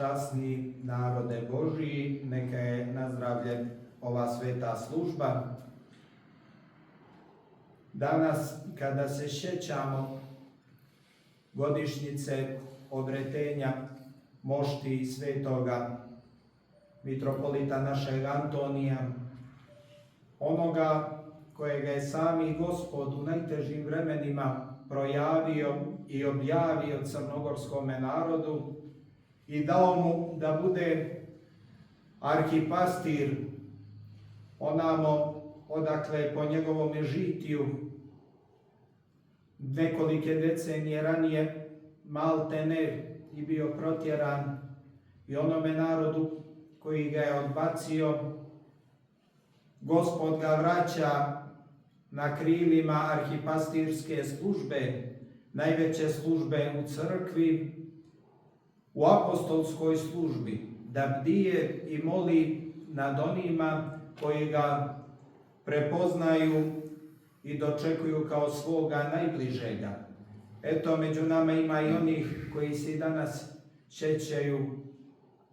časni narode Božiji, neka je na zdravlje ova sveta služba. Danas, kada se sjećamo godišnjice obretenja mošti svetoga mitropolita našeg Antonija, onoga kojega je sami Gospod u najtežim vremenima projavio i objavio crnogorskome narodu i dao mu da bude arhipastir onamo odakle po njegovom žitiju nekolike decenije ranije maltene i bio protjeran, i onome narodu koji ga je odbacio, Gospod ga vraća na krilima arhipastirske službe, najveće službe u crkvi, u apostolskoj službi, da bdije i moli nad onima koji ga prepoznaju i dočekuju kao svoga najbližega. Eto, među nama ima i onih koji se danas sjećaju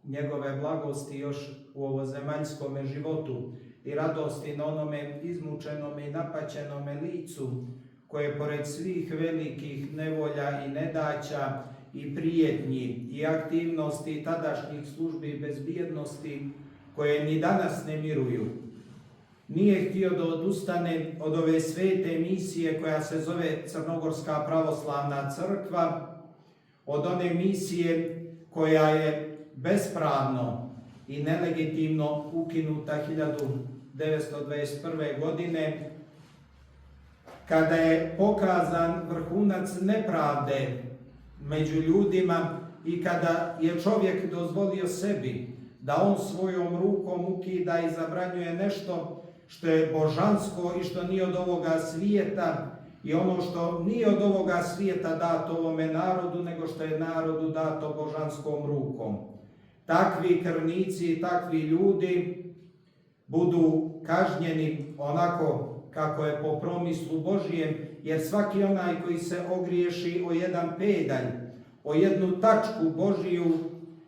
njegove blagosti još u ovozemaljskome životu i radosti na onome izmučenome i napaćenome licu, koje pored svih velikih nevolja i nedaća i prijetnji i aktivnosti tadašnjih službi i bezbjednosti, koje ni danas ne miruju, nije htio da odustane od ove svete misije koja se zove Crnogorska pravoslavna crkva, od one misije koja je bespravno i nelegitimno ukinuta 1921. godine, kada je pokazan vrhunac nepravde među ljudima i kada je čovjek dozvolio sebi da on svojom rukom ukida i zabranjuje nešto što je božansko i što nije od ovoga svijeta, i ono što nije od ovoga svijeta dato ovome narodu, nego što je narodu dato božanskom rukom. Takvi krvnici i takvi ljudi budu kažnjeni onako kako je po promislu Božijem, jer svaki onaj koji se ogriješi o jedan pedalj, o jednu tačku Božiju,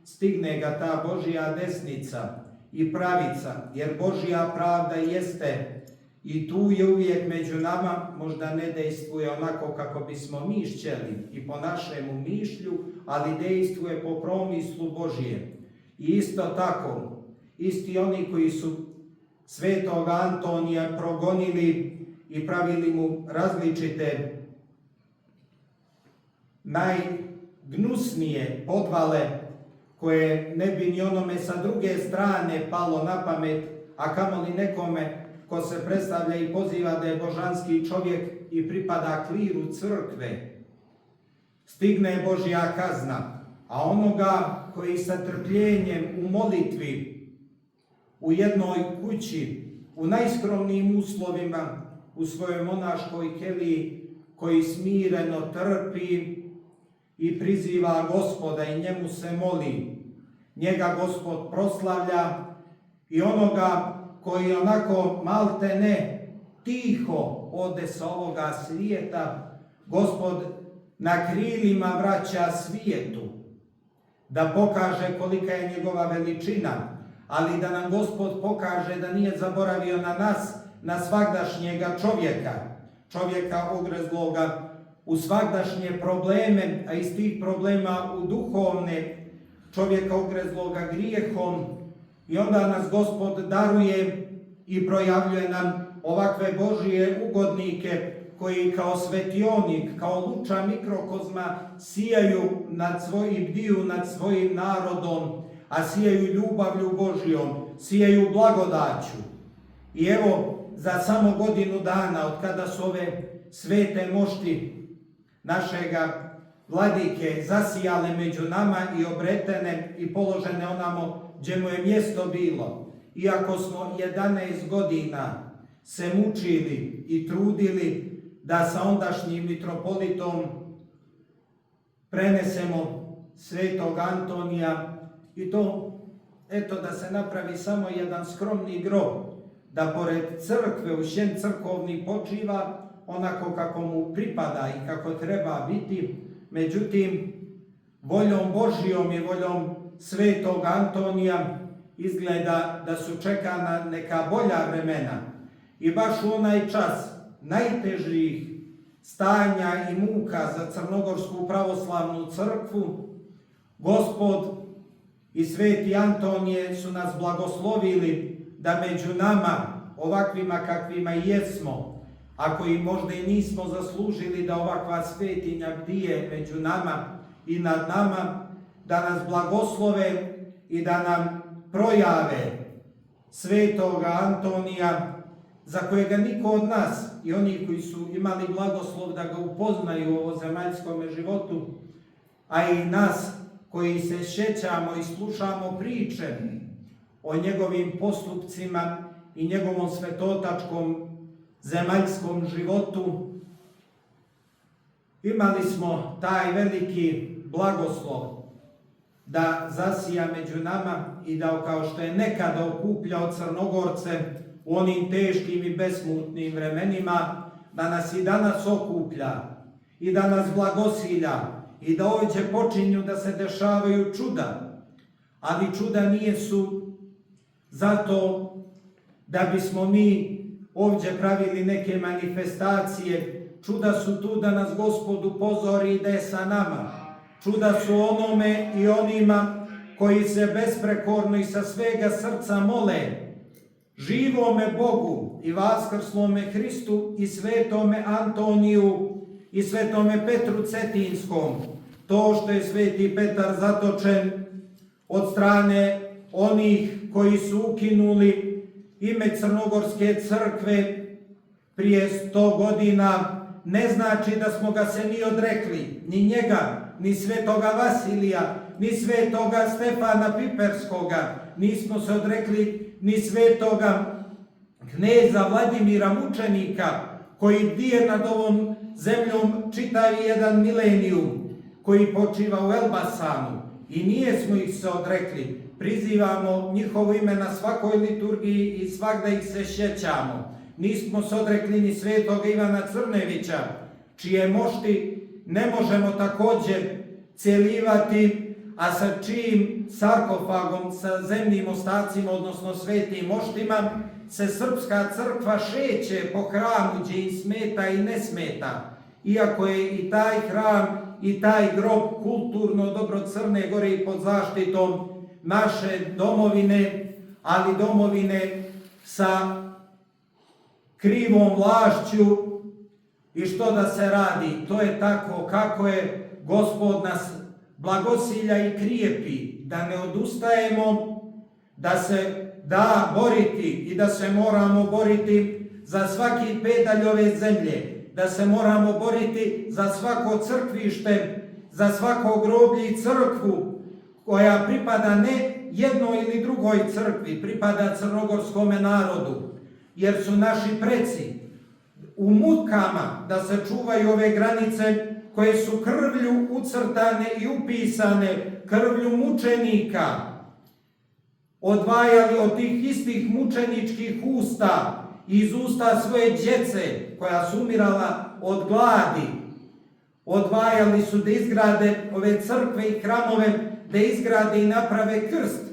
stigne ga ta Božja desnica i pravica, jer Božja pravda jeste i tu je uvijek među nama, možda ne dejstvuje onako kako bismo mi htjeli i po našemu mišlju, ali dejstvuje po promislu Božijem. I isto tako, isti oni koji su svetog Antonija progonili i pravili mu različite najgnusnije podvale, koje ne bi ni onome sa druge strane palo na pamet, a kamoli nekome ko se predstavlja i poziva da je božanski čovjek i pripada kliru crkve, stigne Božja kazna. A onoga koji sa trpljenjem u molitvi, u jednoj kući, u najskromnijim uslovima, u svojoj monaškoj keliji, koji smireno trpi i priziva Gospoda i njemu se moli, njega Gospod proslavlja, i onoga koji onako maltene tiho ode sa ovoga svijeta, Gospod na krilima vraća svijetu, da pokaže kolika je njegova veličina, ali da nam Gospod pokaže da nije zaboravio na nas, na svagdašnjega čovjeka ogrezloga u svagdašnje probleme, a iz tih problema u duhovne, čovjeka ogrezloga grijehom. I onda nas Gospod daruje i projavljuje nam ovakve Božije ugodnike koji kao svetionik, kao luča mikrokozma sijaju i bdiju nad svojim narodom, a sijaju ljubavlju Božijom, sijaju blagodaću. I evo, za samo godinu dana od kada su ove svete mošti našega vladike zasijale među nama i obretene i položene onamo gdje mu je mjesto bilo, iako smo 11 godina se mučili i trudili da sa ondašnjim mitropolitom prenesemo svetog Antonija, i to eto da se napravi samo jedan skromni grob, da pored crkve u šen crkovni počiva onako kako mu pripada i kako treba biti. Međutim, voljom Božijom i voljom svetog Antonija izgleda da su čekana neka bolja vremena. I baš u onaj čas najtežih stanja i muka za Crnogorsku pravoslavnu crkvu, Gospod i sveti Antonije su nas blagoslovili da među nama, ovakvima kakvima i jesmo, ako i možda i nismo zaslužili da ovakva svetinja bdije među nama i nad nama, da nas blagoslove i da nam projave svetoga Antonija, za kojega niko od nas i oni koji su imali blagoslov da ga upoznaju u ovozemaljskom životu, a i nas koji se sjećamo i slušamo priče o njegovim postupcima i njegovom svetotačkom zemaljskom životu, imali smo taj veliki blagoslov da zasija među nama i da, kao što je nekada okupljao Crnogorce u onim teškim i besmutnim vremenima, da nas i danas okuplja i da nas blagosilja i da ovdje počinju da se dešavaju čuda. Ali čuda nijesu zato da bismo mi ovdje pravili neke manifestacije. Čuda su tu da nas Gospod upozori i da je sa nama. Čuda su onome i onima koji se besprekorno i sa svega srca mole živome Bogu i vaskrslome Hristu i svetome Antoniju i svetome Petru Cetinskom. To što je sveti Petar zatočen od strane onih koji su ukinuli ime Crnogorske crkve prije 100 godina, ne znači da smo ga se ni odrekli, ni njega, ni svetoga Vasilija, ni svetoga Stefana Piperskoga, nismo se odrekli ni svetoga kneza Vladimira Mučenika, koji bdije nad ovom zemljom čitavi jedan milenijum, koji počiva u Elbasanu, i nije smo ih se odrekli. Prizivamo njihovo ime na svakoj liturgiji i svagda ih se sjećamo. Nismo se odrekli ni svetoga Ivana Crnevića, čije mošti ne možemo također cjelivati, a sa čijim sarkofagom, sa zemnim ostacima, odnosno svetim moštima, se srpska crkva šeće po hramu gdje im smeta i ne smeta. Iako je i taj hram i taj grob kulturno dobro Crne Gore i pod zaštitom naše domovine, ali domovine sa krivom vlašću, i što da se radi, to je tako kako je. Gospod nas blagosilja i krijepi, da ne odustajemo, da se da boriti i da se moramo boriti za svaki pedalj ove zemlje, da se moramo boriti za svako crkvište, za svako groblje i crkvu koja pripada ne jednoj ili drugoj crkvi, pripada crnogorskome narodu, jer su naši preci u mutkama da se čuvaju ove granice koje su krvlju ucrtane i upisane, krvlju mučenika, odvajali od tih istih mučeničkih usta, iz usta svoje djece koja su umirala od gladi. Odvajali su da izgrade ove crkve i hramove, da izgrade i naprave krst,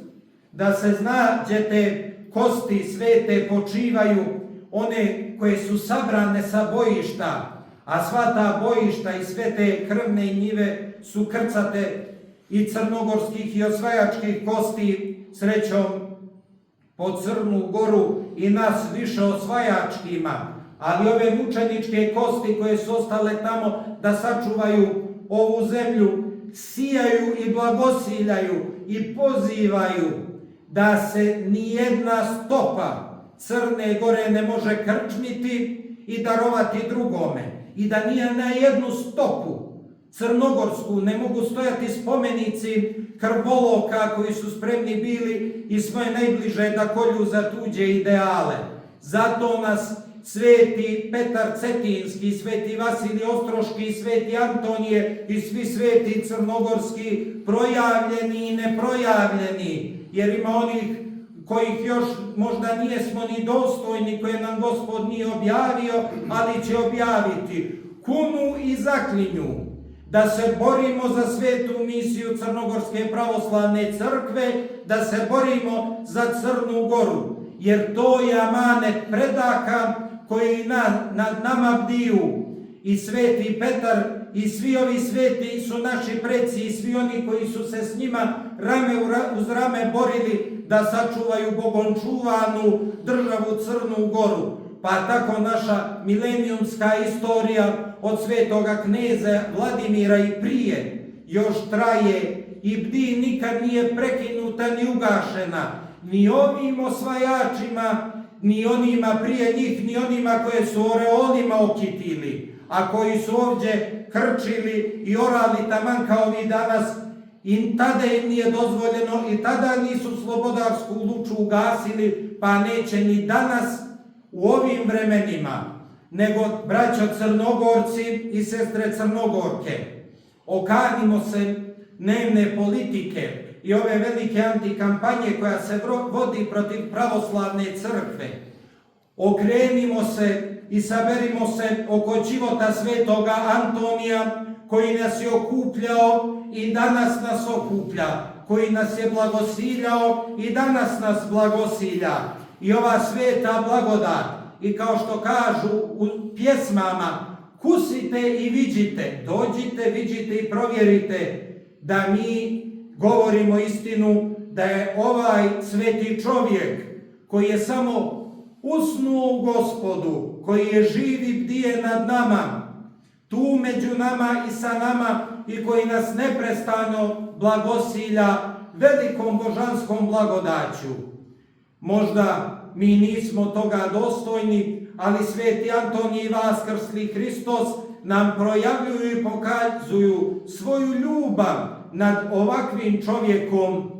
da se zna gdje te kosti svete počivaju, one koje su sabrane sa bojišta, a sva ta bojišta i sve te krvne njive su krcate i crnogorskih i osvajačkih kosti, srećom po Crnu Goru i nas više osvajačkima, ali ove mučeničke kosti koje su ostale tamo da sačuvaju ovu zemlju, sijaju i blagosiljaju i pozivaju da se nijedna stopa Crne Gore ne može krčmiti i darovati drugome, i da nije na jednu stopu crnogorsku ne mogu stojati spomenici krvoloka koji su spremni bili i svoje najbliže da kolju za tuđe ideale. Zato nas sveti Petar Cetinski, sveti Vasilij Ostroški, sveti Antonije i svi sveti crnogorski, projavljeni i neprojavljeni, jer ima onih kojih još možda nijesmo ni dostojni, koje nam Gospod nije objavio, ali će objaviti, kunu i zaklinju da se borimo za svetu misiju Crnogorske pravoslavne crkve, da se borimo za Crnu Goru, jer to je amanet predaka koji nad nama bdiju. I sveti Petar i svi ovi sveti su naši preci i svi oni koji su se s njima rame uz rame borili da sačuvaju Bogom čuvanu državu Crnu Goru. Pa tako naša milenijumska istorija od svetoga kneza Vladimira i prije još traje i bdi, nikad nije prekinuta ni ugašena, ni ovim osvajačima, ni onima prije njih, ni onima koje su oreolima okitili, a koji su ovdje krčili i orali taman kao vi danas, i tada im nije dozvoljeno, i tada nisu slobodarsku luču ugasili, pa neće ni danas u ovim vremenima, nego braćo Crnogorci i sestre Crnogorke, okanimo se dnevne politike i ove velike antikampanje koja se vodi protiv pravoslavne crkve. Okrenimo se i saberimo se oko života svetoga Antonija, koji nas je okupljao i danas nas okuplja, koji nas je blagosiljao i danas nas blagosilja. I ova sveta blagodat, i kao što kažu u pjesmama, kusite i vidite, dođite, vidite i provjerite da mi govorimo istinu, da je ovaj sveti čovjek koji je samo usnuo u Gospodu, koji je živ i bdije nad nama, tu među nama i sa nama, i koji nas neprestano blagosilja velikom božanskom blagodaću. Možda mi nismo toga dostojni, ali sveti Antonij i Vaskrsli Hristos nam projavljuju i pokazuju svoju ljubav nad ovakvim čovjekom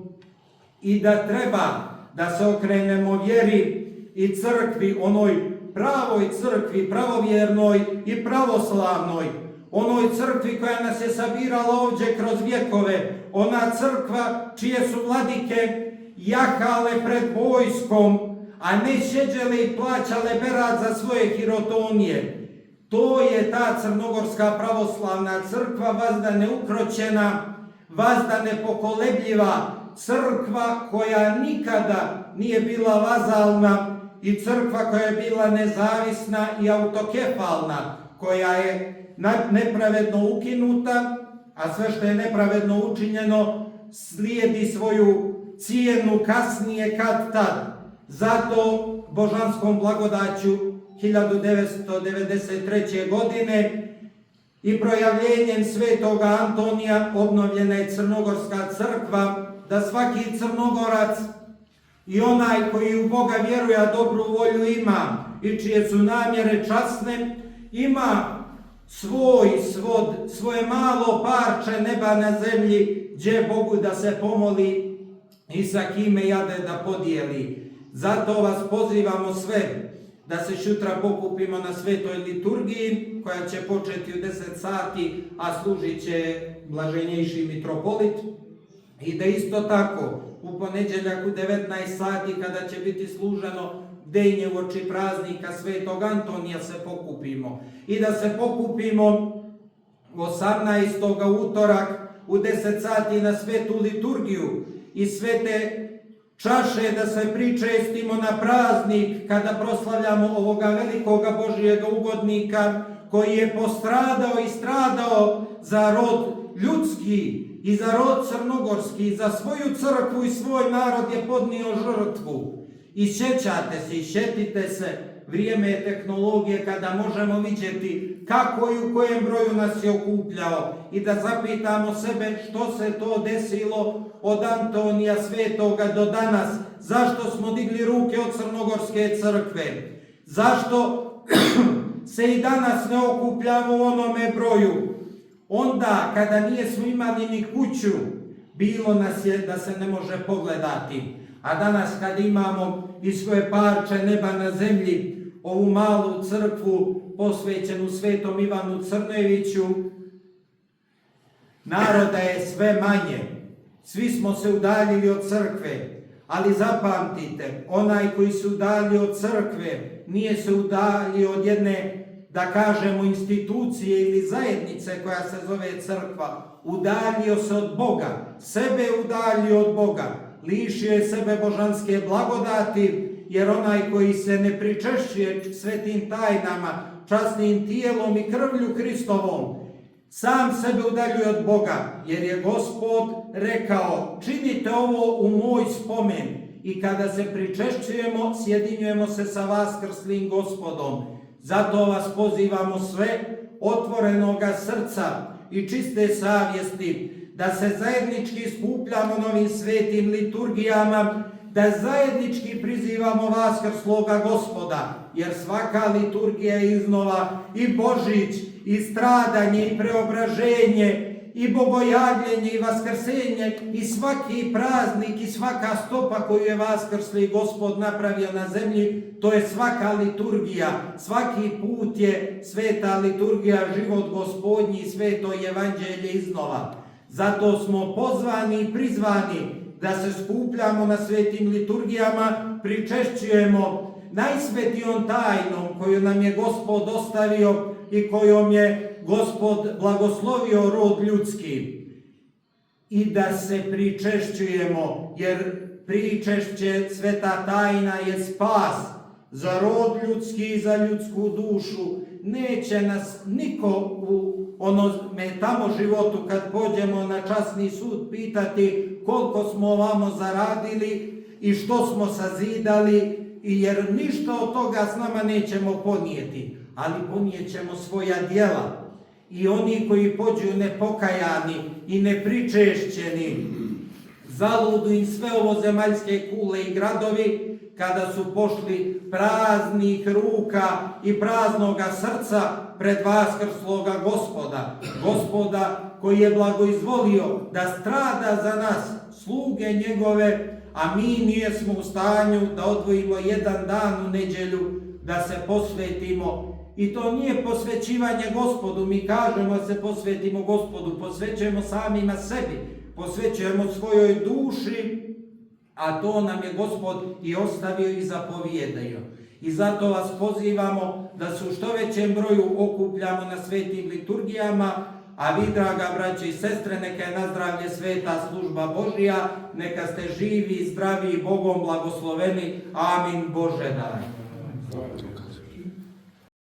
i da treba da se okrenemo vjeri i crkvi, onoj pravoj crkvi, pravovjernoj i pravoslavnoj, onoj crkvi koja nas je sabirala ovdje kroz vjekove, ona crkva čije su vladike jahale pred vojskom, a ne šeđele i plaćale berat za svoje hirotonije. To je ta Crnogorska pravoslavna crkva, vazda neukroćena, vazda nepokolebljiva, crkva koja nikada nije bila vazalna i crkva koja je bila nezavisna i autokefalna, koja je nepravedno ukinuta, a sve što je nepravedno učinjeno slijedi svoju cijenu kasnije kad tad. Zato božanskom blagodaću 1993. godine i projavljenjem svetoga Antonija obnovljena je Crnogorska crkva, da svaki Crnogorac i onaj koji u Boga vjeruje, a dobru volju ima i čije su namjere časne, ima svoje malo parče neba na zemlji, gdje Bogu da se pomoli i sa kime jade da podijeli. Zato vas pozivamo sve da se šutra pokupimo na svetoj liturgiji, koja će početi u 10 sati, a služit će blaženjejši mitropolit. I da isto tako u ponedjeljak u 19 sati, kada će biti služeno bdenje uoči praznika svetog Antonija, se pokupimo. I da se pokupimo 18. utorak u 10 sati na svetu liturgiju i svete čaše da se pričestimo na praznik kada proslavljamo ovoga velikoga Božijega ugodnika, koji je postradao i stradao za rod ljudski i za rod crnogorski, za svoju crkvu i svoj narod je podnio žrtvu. I sjećate se i sjetite se, vrijeme je tehnologije kada možemo vidjeti kako i u kojem broju nas je okupljao, i da zapitamo sebe što se to desilo od Antonija Svetoga do danas, zašto smo digli ruke od Crnogorske crkve, zašto se i danas ne okupljamo u onome broju. Onda kada nijesmo imali ni kuću, bilo nas je da se ne može pogledati, a danas kad imamo i svoje parče neba na zemlji, ovu malu crkvu posvećenu svetom Ivanu Crneviću, naroda je sve manje. Svi smo se udaljili od crkve, ali zapamtite, onaj koji se udaljio od crkve nije se udaljio od jedne da kažemo institucije ili zajednice koja se zove crkva, udaljio se od Boga, sebe udaljio od Boga, lišio je sebe božanske blagodati, jer onaj koji se ne pričešćuje svetim tajnama, časnim tijelom i krvlju Hristovom, sam sebe udaljuje od Boga, jer je Gospod rekao: činite ovo u moj spomen. I kada se pričešćujemo, sjedinjujemo se sa vaskrslim Gospodom. Zato vas pozivamo sve otvorenoga srca i čiste savjesti, da se zajednički skupljamo na ovim svetim liturgijama, da zajednički prizivamo vaskrsloga Gospoda, jer svaka liturgija je iznova i Božić, i stradanje, i preobraženje, i bogojavljenje, i vaskrsenje, i svaki praznik, i svaka stopa koju je vaskrsli Gospod napravio na zemlji, to je svaka liturgija. Svaki put je sveta liturgija, život Gospodnji i sveto evanđelje iznova. Zato smo pozvani i prizvani da se skupljamo na svetim liturgijama, pričešćujemo najsvetijom tajnom koju nam je Gospod ostavio i kojom je Gospod blagoslovio rod ljudski. I da se pričešćujemo, jer pričešće, sveta tajna je spas za rod ljudski i za ljudsku dušu. Neće nas niko u onome tamo životu, kad pođemo na časni sud, pitati koliko smo ovamo zaradili i što smo sazidali, jer ništa od toga s nama nećemo ponijeti, ali ponijet ćemo svoja djela. I oni koji pođu nepokajani i nepričešćeni, zaludu im sve ovo zemaljske kule i gradovi, kada su pošli praznih ruka i praznoga srca pred vaskrsloga Gospoda. Gospoda koji je blagoizvolio da strada za nas, sluge njegove, a mi nijesmo u stanju da odvojimo jedan dan u nedjelju da se posvetimo. I to nije posvećivanje Gospodu, mi kažemo da se posvetimo Gospodu, posvećujemo samima sebi, posvećujemo svojoj duši, a to nam je Gospod i ostavio i zapovijedao. I zato vas pozivamo da se u što većem broju okupljamo na svetim liturgijama, a vi, draga braće i sestre, neka je na zdravlje sveta služba Božija, neka ste živi, zdravi i Bogom blagosloveni. Amin. Bože daj.